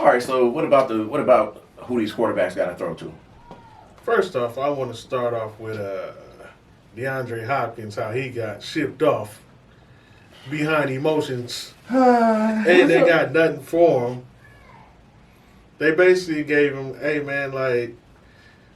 All right, so what about who these quarterbacks got to throw to? First off, I want to start off with DeAndre Hopkins, how he got shipped off behind emotions, and they got nothing for him. They basically gave him, hey man, like,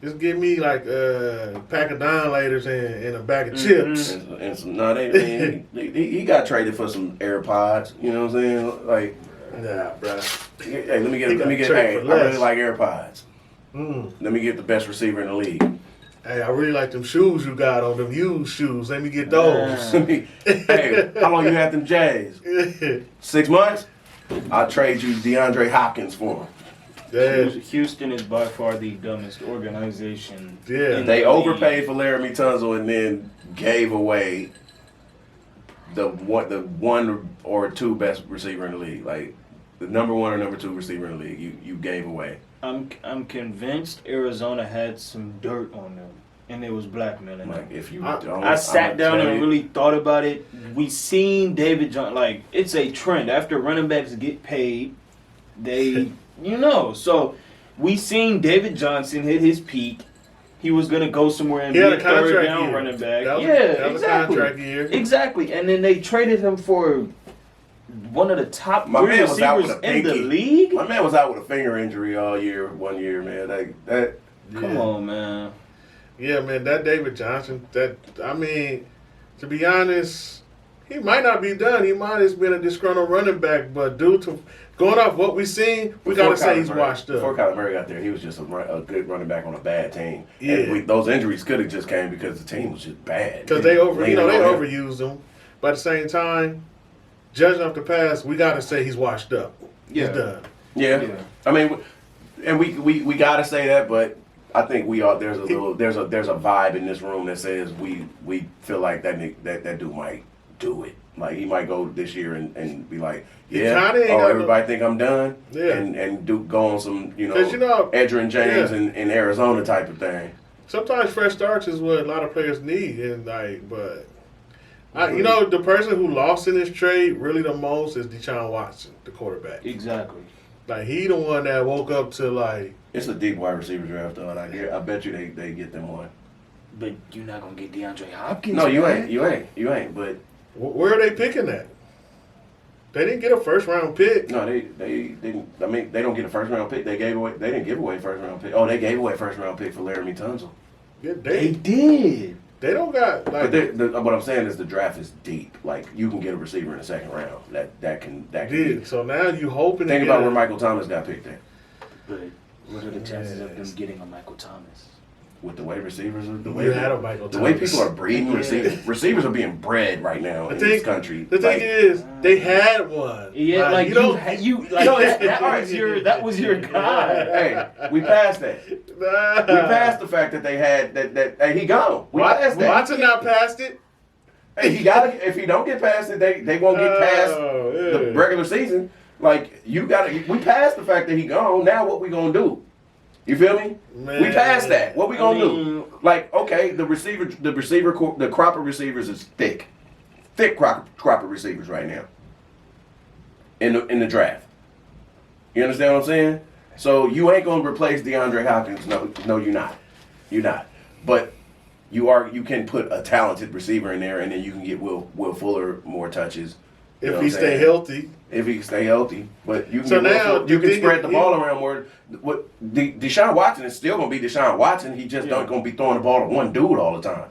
just give me like a pack of Downlaters and a bag of chips. And some, no, he got traded for some AirPods. You know what I'm saying? Like, nah, bro. Hey, let me get. Hey, I really like AirPods. Let me get the best receiver in the league. Hey, I really like them shoes you got on, them used shoes. Let me get those. Hey, how long you had them J's? 6 months? I'll trade you DeAndre Hopkins for them. Yeah. Houston is by far the dumbest organization. Yeah. They overpaid for Laramie Tunsil and then gave away the one or two best receiver in the league. Like, the number one or number two receiver in the league, you gave away. I'm convinced Arizona had some dirt on them, and it was blackmailing them. Like, if you don't, I sat down and really thought about it. We seen David Johnson, like, it's a trend. After running backs get paid, they, so we seen David Johnson hit his peak. He was going to go somewhere and be a third down running back. That was a contract year. Exactly. And then they traded him for one of the top three receivers in the league. My man was out with a finger injury all year, 1 year, man. Come on, man. Yeah, man, that David Johnson, to be honest, he might not be done. He might have been a disgruntled running back, but due to going off what we've seen, we got to say he's washed up. Before Kyler Murray got there, he was just a good running back on a bad team. Yeah. And those injuries could have just came because the team was just bad. Because they overused him. But at the same time, judging off the past, we got to say he's washed up. Yeah. He's done. Yeah. I mean, and we got to say that, but I think there's a vibe in this room that says we feel like that dude might do it. Like, he might go this year and be like, everybody think I'm done. Yeah. And go on some, Edgerrin James in Arizona type of thing. Sometimes fresh starts is what a lot of players need, and the person who lost in this trade really the most is Deshaun Watson, the quarterback. Exactly. Like, he the one that woke up to, like... It's a deep wide receiver draft, though, and I bet you they get them one. But you're not going to get DeAndre Hopkins. No, you ain't, but... Where are they picking at? They didn't get a first-round pick. No, they didn't. I mean, they don't get a first-round pick. They didn't give away a first-round pick. Oh, they gave away a first-round pick for Laramie Tunsil. Yeah, they did. They don't got like. But what I'm saying is the draft is deep. Like, you can get a receiver in the second round. That can. Be. So now you hoping. Think about where Michael Thomas got picked at. But what are the chances of them getting a Michael Thomas? With the way receivers are, the way people are breeding receivers. Receivers are being bred right now in this country. The thing is, they had one. Yeah, that was your guy. Hey, we passed that. We passed the fact that they had that. Hey, he gone. We passed that. Watson not passed it. Hey, if he don't get past it, they won't get past the regular season. Like, we passed the fact that he gone. Now what we gonna do? You feel me? Man. We passed that. What we gonna do? Like, okay, the crop of receivers is thick crop of receivers right now in the draft. You understand what I'm saying? So you ain't gonna replace DeAndre Hopkins. No, you're not. You're not. But you can put a talented receiver in there, and then you can get Will Fuller more touches. If he stay healthy. If he can stay healthy. But you can spread the ball around more. Deshaun Watson is still going to be Deshaun Watson. He just not going to be throwing the ball to one dude all the time.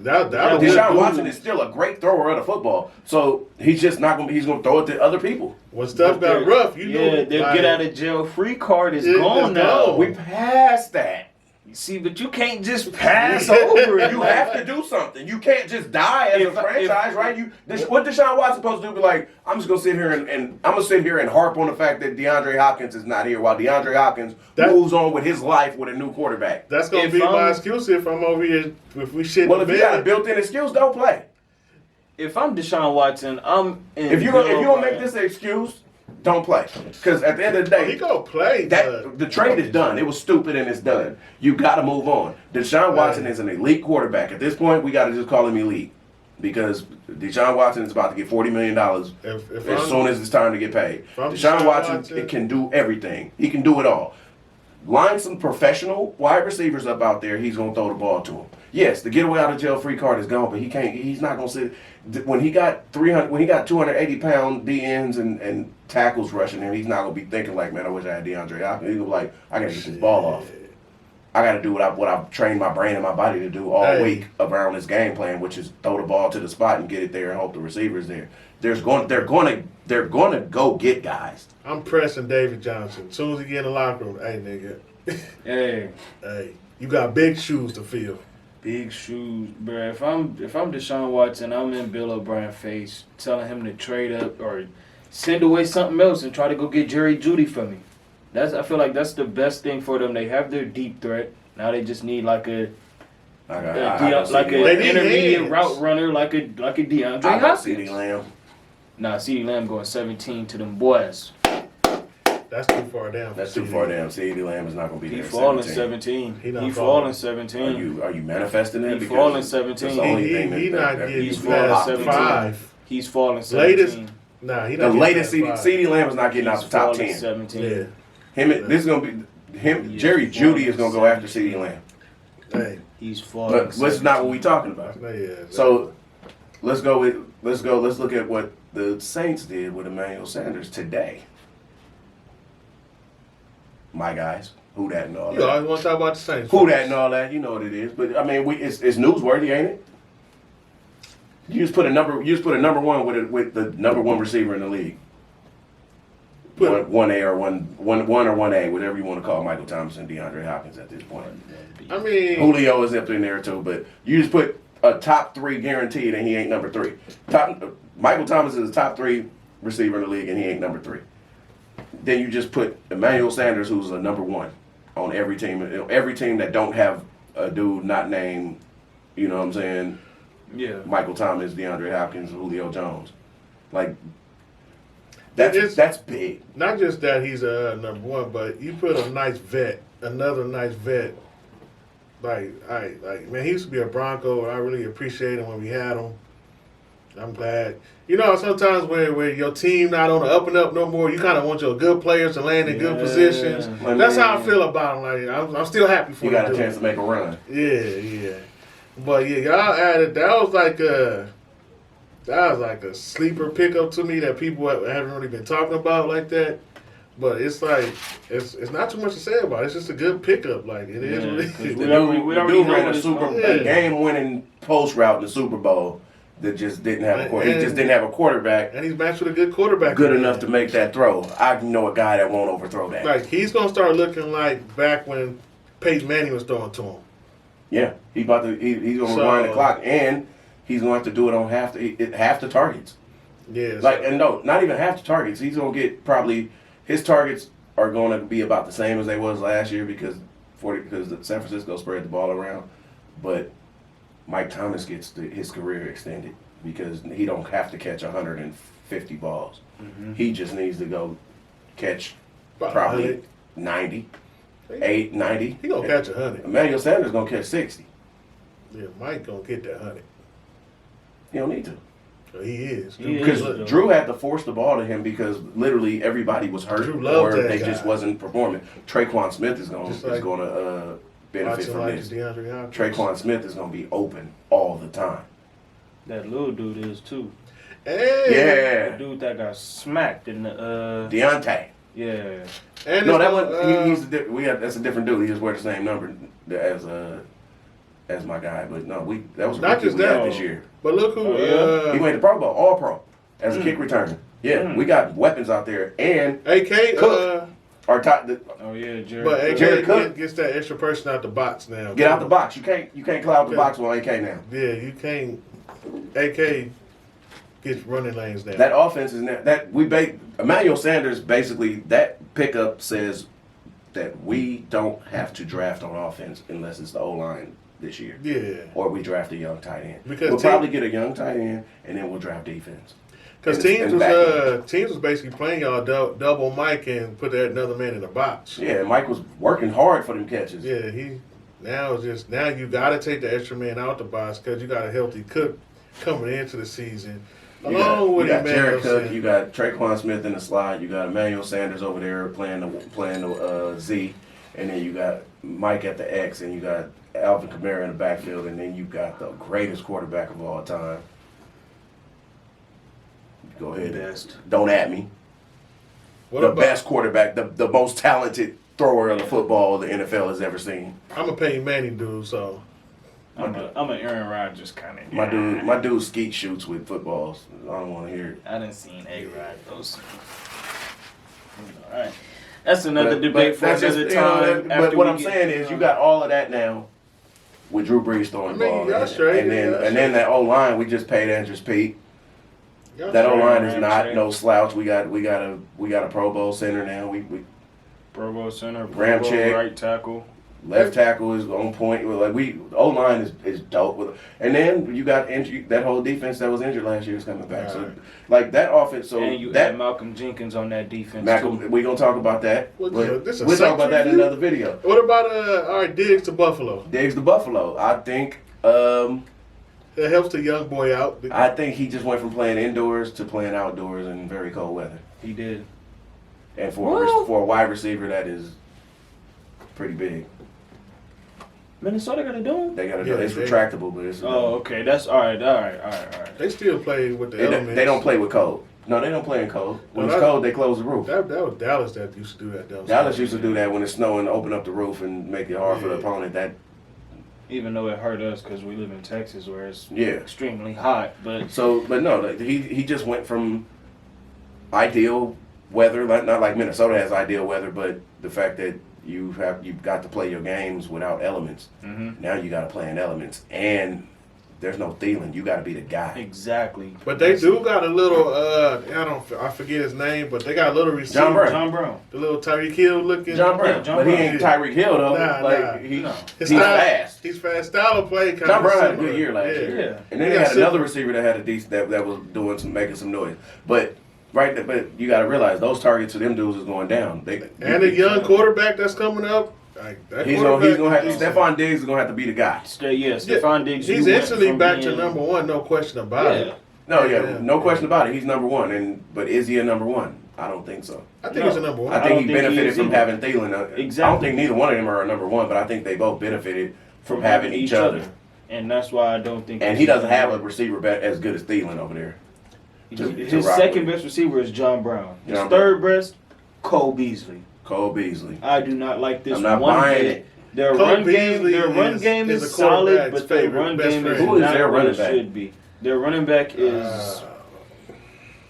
Deshaun Watson is still a great thrower of the football. So he's just not going to be, he's going to throw it to other people. When stuff got rough, their get out of jail free card is gone now. We passed that. See, but you can't just pass over it. You have to do something. You can't just die as a franchise, right? What Deshaun Watson supposed to do? Be like, I'm just gonna sit here and I'm gonna sit here and harp on the fact that DeAndre Hopkins is not here, while DeAndre Hopkins moves on with his life with a new quarterback. That's gonna be my excuse if I'm over here. If we shit. Well, if you got a built-in excuse, don't play. If I'm Deshaun Watson, if you don't make this an excuse, don't play. Because at the end of the day, he gonna play. The trade is done. It was stupid and it's done. You got to move on. Deshaun Watson is an elite quarterback. At this point, we got to just call him elite. because Deshaun Watson is about to get $40 million If as soon as it's time to get paid. I'm Deshaun Watson it can do everything. He can do it all. Line some professional wide receivers up out there. He's gonna throw the ball to him. Yes, the getaway out of jail free card is gone, but he can't. He's not gonna sit. When he got 280-pound DNs and tackles rushing him, he's not gonna be thinking like, man, I wish I had DeAndre Hopkins. He's gonna be like, I gotta get this ball off. I got to do what I've trained my brain and my body to do all week around this game plan, which is throw the ball to the spot and get it there and hope the receiver's there. They're going to go get guys. I'm pressing David Johnson. As soon as he get in the locker room, hey nigga, hey, you got big shoes to fill. Big shoes, bro. If I'm Deshaun Watson, I'm in Bill O'Brien's face, telling him to trade up or send away something else and try to go get Jerry Jeudy for me. I feel like that's the best thing for them. They have their deep threat. Now they just need like an intermediate route runner, like a DeAndre Hopkins. CeeDee Lamb. Nah, CeeDee Lamb going 17 to them boys. That's too far down. That's too far down. CeeDee Lamb is not going to be there. He falling 17. He falling 17. Are you manifesting that? He falling 17. He's not getting He's past falling 5. He's falling 17. Latest. Nah, he the not latest CeeDee CeeDee Lamb is not getting out the top 10. 17. Yeah. This is going to be Jerry Jeudy is going to go after CeeDee Lamb. Hey, he's falling. But that's not what we're talking about. yeah, So let's look at what the Saints did with Emmanuel Sanders today. My guys, who that and all that. You always want to talk about the Saints. Who that and all that, you know what it is. But I mean, it's newsworthy, ain't it? You just put a number one with the number one receiver in the league. One A or one or 1A, whatever you want to call Michael Thomas and DeAndre Hopkins at this point. I mean, Julio is up in there too, but you just put a top 3 guaranteed and he ain't number 3. Michael Thomas is a top 3 receiver in the league and he ain't number 3. Then you just put Emmanuel Sanders, who's a number 1 on every team. Every team that don't have a dude not named, you know what I'm saying? Yeah. Michael Thomas, DeAndre Hopkins, Julio Jones. Like, that's big. Not just that he's a number 1, but you put another nice vet. Man, he used to be a Bronco, and I really appreciate him when we had him. I'm glad. You know, sometimes when your team not on the up and up no more, you kind of want your good players to land in good positions. That's how I feel about him. Like I'm still happy for him. You got a chance to make a run. Yeah. But yeah, y'all added. That was like a sleeper pickup to me that people haven't really been talking about like that. But it's like it's not too much to say about it. It's just a good pickup. Like it is. The dude ran a game-winning post route in the Super Bowl that just didn't have a quarterback. He just didn't have a quarterback. And he's matched with a good quarterback. Good enough to make that throw. I know a guy that won't overthrow that. Like he's gonna start looking like back when Peyton Manning was throwing to him. Yeah, he's gonna rewind the clock, and he's gonna have to do it on half the targets. Yeah. And no, not even half the targets. He's gonna get probably his targets are going to be about the same as they was last year because San Francisco spread the ball around, but Mike Thomas gets his career extended because he don't have to catch 150 balls. Mm-hmm. He just needs to go catch probably 90. 90. He gonna catch 100. Emmanuel Sanders gonna catch 60. Yeah, Mike gonna get that 100. He don't need to. So he is. Because Drew had to force the ball to him because literally everybody was hurt or they just wasn't performing. Traquan Smith is gonna benefit from this. Traquan Smith is gonna be open all the time. That little dude is too. Hey. Yeah. The dude that got smacked in the Deontay. Yeah. And no, that one that's a different dude. He just wear the same number as my guy. But no, that was not just that this year. But look who he made the Pro Bowl, All Pro, as a kick returner. Yeah, we got weapons out there, and AK Cook. Jared. But AK Jared Cook gets that extra person out the box now. Get out the box. You can't cloud the box with AK now. Yeah, you can't. AK gets running lanes now. That offense is Emmanuel Sanders basically that pickup says that we don't have to draft on offense unless it's the O-line this year. Yeah. Or we draft a young tight end. Because we'll probably get a young tight end and then we'll draft defense. Because teams was basically playing y'all double Mike and put that another man in the box. Yeah, Mike was working hard for them catches. Yeah, now you got to take the extra man out the box because you got a healthy Cook coming into the season. You got Jared Cook, you got Traquan Smith in the slot, you got Emmanuel Sanders over there playing the Z, and then you got Mike at the X, and you got Alvin Kamara in the backfield, and then you got the greatest quarterback of all time. Go ahead. Best. Don't at me. Best quarterback, the most talented thrower of the football the NFL has ever seen. I'm a Peyton Manning dude, so. I'm an Aaron Rodgers kind of. My dude skeet shoots with footballs. I don't want to hear it. I didn't see A-Rod those. All right, that's another debate for another time. But what I'm saying is, you got all of that now with Drew Brees throwing the ball, and then that O line we just paid Andrews Pete. That O line is not no slouch. We got a Pro Bowl center now. We Pro Bowl center, Pro Bowl right tackle. Left tackle is on point. Like O line is dope. And then you got that whole defense that was injured last year is coming back. So like that offense. So and you had Malcolm Jenkins on that defense too. We gonna talk about that. We'll talk about that in another video. What about all right, Diggs to Buffalo? Diggs to Buffalo. I think that helps the young boy out. I think he just went from playing indoors to playing outdoors in very cold weather. He did. And for a wide receiver, that is pretty big. Minnesota got to do them? They got to do it. It's retractable, but it's... okay. That's all right. They still play with the elements. They don't play with cold. No, they don't play in cold. When it's cold, they close the roof. That was Dallas that used to do that. Dallas used to do that when it's snowing, open up the roof and make it hard for the opponent. That even though it hurt us because we live in Texas where it's extremely hot. But no, he just went from ideal weather, not like Minnesota has ideal weather, but the fact that you've got to play your games without elements. Mm-hmm. Now you got to play in elements, and there's no Thielen. You got to be the guy. Exactly. But they do got a little. I forget his name, but they got a little receiver. John Brown. The little Tyreek Hill looking. John Brown. But he ain't Tyreek Hill though. He's fast. He's fast. Style of play. John Brown had a good year last year. Yeah. And then they had another receiver that had a decent that was making some noise, but. Right, but you got to realize those targets to them dudes is going down. And a young quarterback that's coming up. He's gonna have Stephon Diggs is gonna have to be the guy. Stephon Diggs. He's instantly back to number one, no question about it. No question about it. He's number one, but is he a number one? I don't think so. I think he's a number one. I think he benefited from having Thielen. Exactly. I don't think neither one of them are a number one, but I think they both benefited from having each other. And that's why I don't think. And he doesn't have a receiver as good as Thielen over there. His second best receiver is John Brown. His third best, Cole Beasley. I do not like this. I'm not buying it. Their run game is solid, but their run game is not what it should be. Their running back is.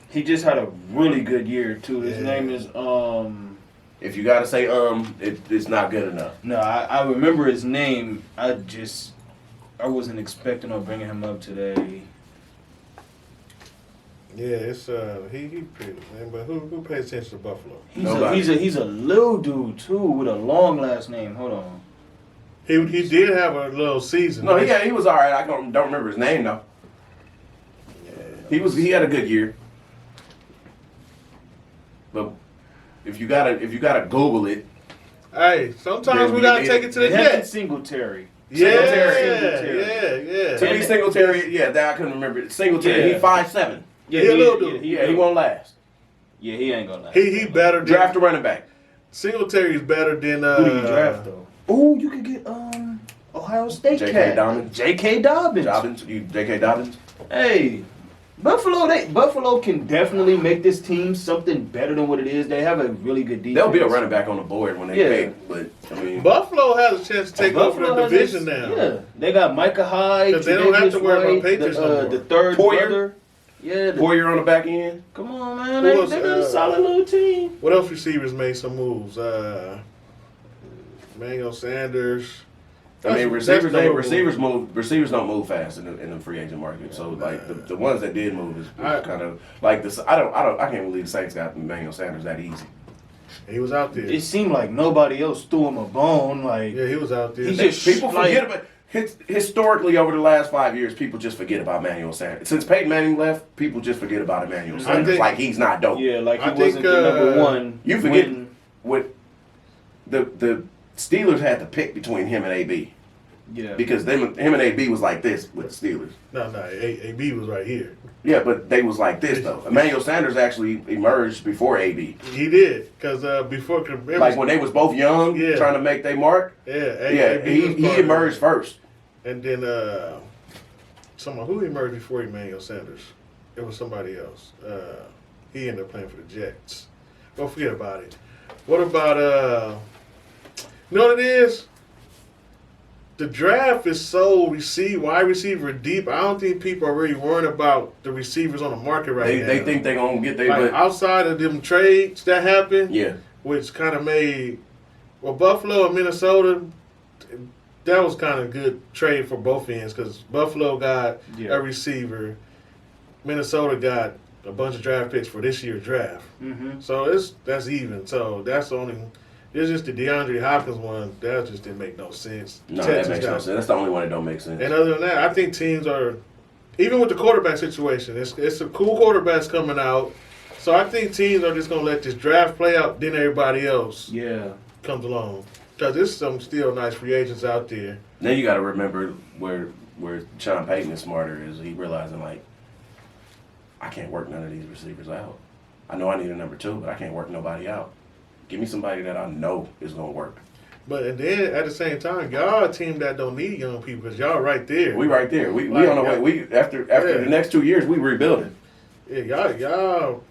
He just had a really good year too. His name is If you gotta say it's not good enough. No, I remember his name. I wasn't expecting on bringing him up today. Yeah, it's he pretty man, but who pays attention to Buffalo? He's a little dude too with a long last name. Hold on. He did have a little season. No, he was all right. I don't remember his name though. Yeah. He had a good year. But if you gotta Google it. Hey, sometimes we gotta take it to the Jets. Singletary. Yeah. To me, Singletary, that I couldn't remember. Singletary, he 5'7". Yeah, he a little dude. He won't last. Yeah, he ain't gonna last. He better than draft a running back. Singletary's better than who do you draft though? Oh, you could get Ohio State cat. J.K. Dobbins. J.K. Dobbins. Hey, Buffalo can definitely make this team something better than what it is. They have a really good defense. There'll be a running back on the board when they pick, but I mean, Buffalo has a chance to take over the division now. Yeah, they got Micah Hyde. Because they don't have to worry about Patriots no more. The third brother. Yeah, Poyer on the back end. Come on, man. They got a solid little team. What else receivers made some moves? Emmanuel Sanders. Receivers don't move fast in the free agent market. So like the ones that did move is kind of like this. I can't believe the Saints got Emmanuel Sanders that easy. He was out there. It seemed like nobody else threw him a bone. Like he was out there. People forget about. Historically, over the last 5 years, people just forget about Emmanuel Sanders. Since Peyton Manning left, people just forget about Emmanuel Sanders. Like he's not dope. Yeah, like he wasn't the number one. You forget what the Steelers had to pick between him and AB. Yeah. Because him and AB was like this with the Steelers. No, AB was right here. Yeah, but they was like this though. Emmanuel Sanders actually emerged before AB. He did, because before Like when they was both young, Yeah. trying to make their mark. He emerged first. And then who emerged before Emmanuel Sanders? It was somebody else. He ended up playing for the Jets. Don't forget about it. What about you know what it is? The draft is so wide receiver deep. I don't think people are really worried about the receivers on the market now. They think they're gonna get their like outside of them trades that happened. Yeah. Which kind of made Buffalo and Minnesota. That was kind of good trade for both ends because Buffalo got a receiver, Minnesota got a bunch of draft picks for this year's draft. Mm-hmm. So that's even. So that's the only. It's just the DeAndre Hopkins one that just didn't make no sense. No, Texas that makes no sense. That's the only one that don't make sense. And other than that, I think teams are, even with the quarterback situation, it's a cool quarterbacks coming out. So I think teams are just gonna let this draft play out. Then everybody else comes along because there's some still nice free agents out there. Then you got to remember where Sean Payton is smarter is he realizing like I can't work none of these receivers out. I know I need a number 2, but I can't work nobody out. Give me somebody that I know is gonna work. But then at the same time, y'all a team that don't need young people because y'all right there. We right there. We on the way. We after the next 2 years we rebuilding. Yeah, y'all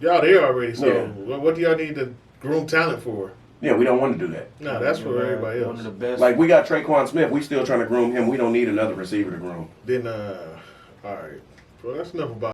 there already. So what do y'all need to groom talent for? Yeah, we don't want to do that. No, that's for everybody else. One of the best. Like we got Traquan Smith. We still trying to groom him. We don't need another receiver to groom. Then all right. Well, that's enough about.